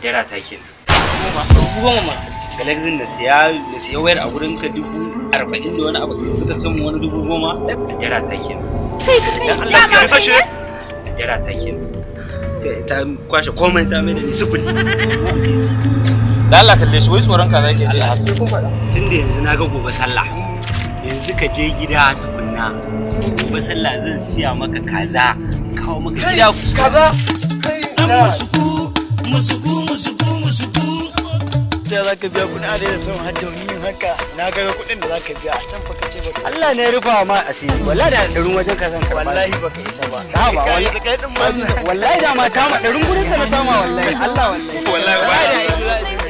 Kaddara ta kin. Goma Galaxin na siya wayar a wurin ka 40,000 da wani abu yanzu ka cin wani 10,000. Kaddara ta kin. Dan Allah ka sashe. Kaddara ta kin. Ta kwashe komai ta mai da ni sufuri. Dan Allah kalle shi wai tsoron ka zake je a sai kun faɗa. Tunda yanzu na ga gobe sallah. Yanzu ka je gida tukunna. Gobe sallah zan siya maka kaza. Kawo maka gida kaza. Musuku sai za ka biya kuɗin adai da sun hajji wani haka na ga kuɗin da za ka biya a can fa kace ba Allah ne ya rufa ma asiri wallahi da ɗarin wajen ka san karɓa wallahi baka isa ba da ba wallahi da ma ta ma ɗarin gurin sa na ta ma wallahi Allah wallahi